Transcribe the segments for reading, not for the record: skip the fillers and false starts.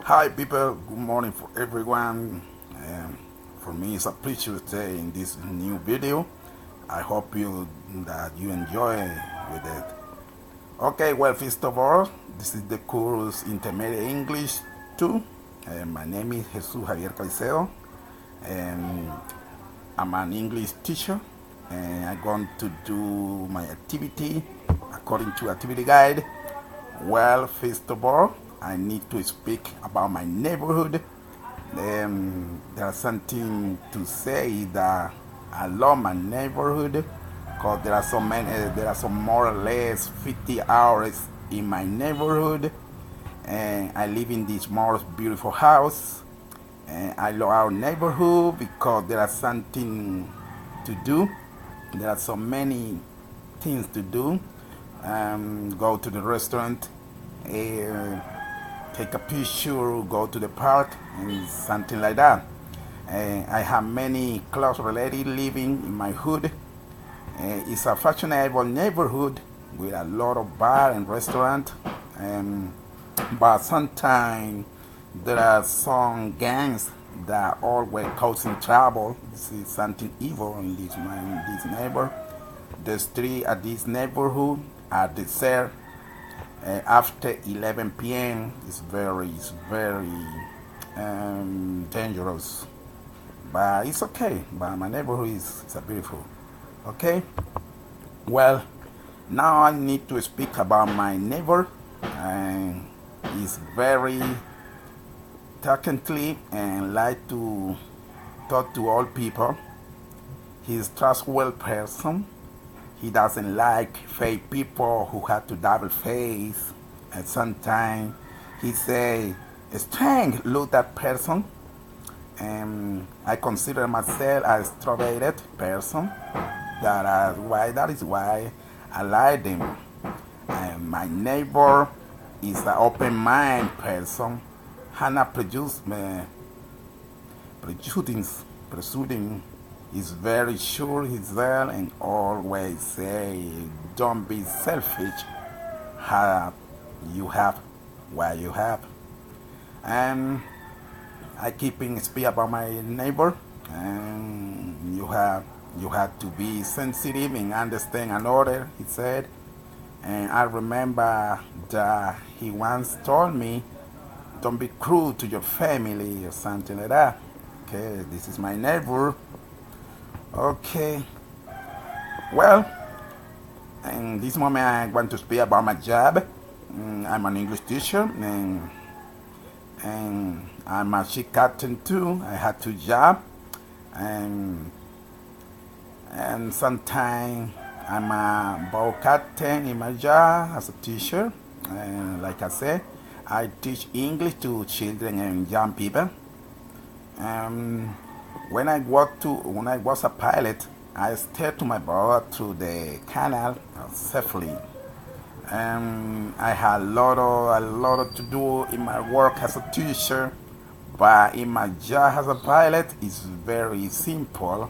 Hi people, good morning for everyone. For me it's a pleasure to stay in this new video. I hope you enjoy with it. Okay, well, first of all, this is the course Intermediate English 2. My name is Jesus Javier Caicedo and I'm an English teacher and I'm going to do my activity according to activity guide. Well, first of all, I need to speak about my neighborhood. There's something to say that I love my neighborhood because there are some more or less 50 hours in my neighborhood, and I live in this most beautiful house. And I love our neighborhood because there are something to do. There are so many things to do. Go to the restaurant, take a picture, go to the park, and something like that. I have many close relatives living in my hood. It's a fashionable neighborhood with a lot of bar and restaurant. But sometimes there are some gangs that always causing trouble. This is something evil in this neighbor. The street at this neighborhood are desert. After 11 p.m. It's very dangerous. But it's okay. But my neighborhood is a beautiful. Okay. Well, now I need to speak about my neighbor. He's very talkative and like to talk to all people. He's trustworthy person. He doesn't like fake people who have to double face. And sometimes he say, "Strange, look that person." And I consider myself a extroverted person. That is why I like them. And my neighbor is an open mind person. Hannah presuming is very sure he's there and always say, "Don't be selfish. Have you have what you have." And I keep speak about my neighbor. And you have to be sensitive and understand another, he said. And I remember that he once told me, "Don't be cruel to your family," or something like that. Okay, this is my neighbor. Okay, well, in this moment I want to speak about my job. I'm an English teacher and I'm a ship captain too. I had two jobs and sometimes I'm a boat captain in my job as a teacher. And like I said, I teach English to children and young people. When I was a pilot, I steered to my boat through the canal safely. I had a lot to do in my work as a teacher, but in my job as a pilot, it's very simple.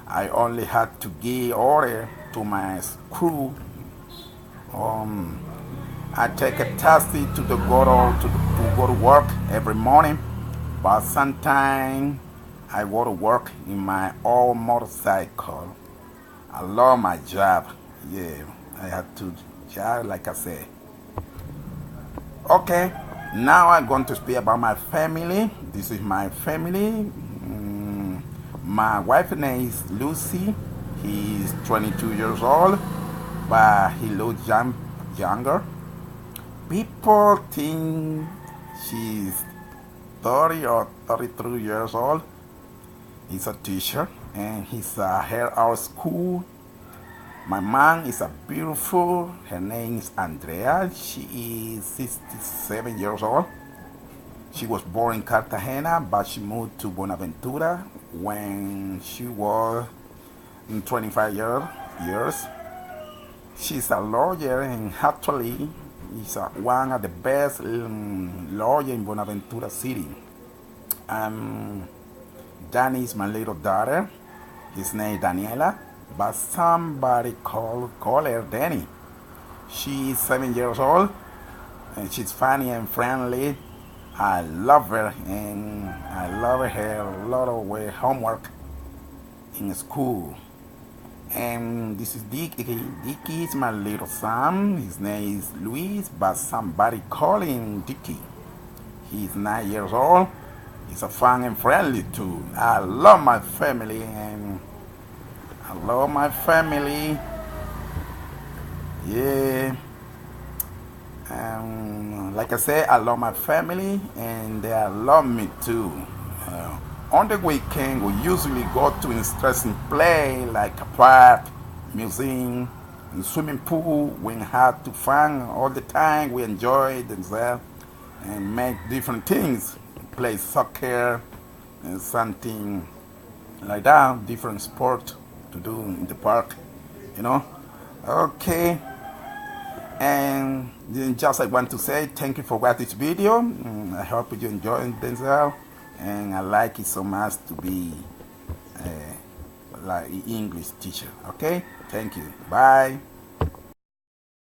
I only had to give order to my crew. I take a taxi to go to work every morning, but sometimes I go to work in my own motorcycle. I love my job. Yeah, I had to job like I said. Okay, now I'm going to speak about my family. This is my family. My wife's name is Lucy. He's 22 years old, but he looks younger. People think she's 30 or 33 years old. He's a teacher and he's here at our school. My mom is a beautiful. Her name is Andrea. She is 67 years old. She was born in Cartagena, but she moved to Buenaventura when she was 25 years. She's a lawyer and actually is one of the best lawyers in Buenaventura City. Danny is my little daughter. His name is Daniela, but somebody call her Danny. She is 7 years old and she's funny and friendly. I love her, and I love her a lot of homework in school. And this is Dicky. Dicky is my little son. His name is Luis, but somebody call him Dicky. He's 9 years old. He's a fun and friendly too. I love my family, and I love my family. Yeah. Like I said, I love my family, and they love me too. On the weekend, we usually go to interesting play like a park, museum, and swimming pool. We have to fun all the time. We enjoy themselves and make different things. Play soccer and something like that. Different sport to do in the park, you know. Okay. And just I want to say thank you for watching this video. I hope you enjoyed Denzel, and I like it so much to be like English teacher. Okay, thank you. Bye.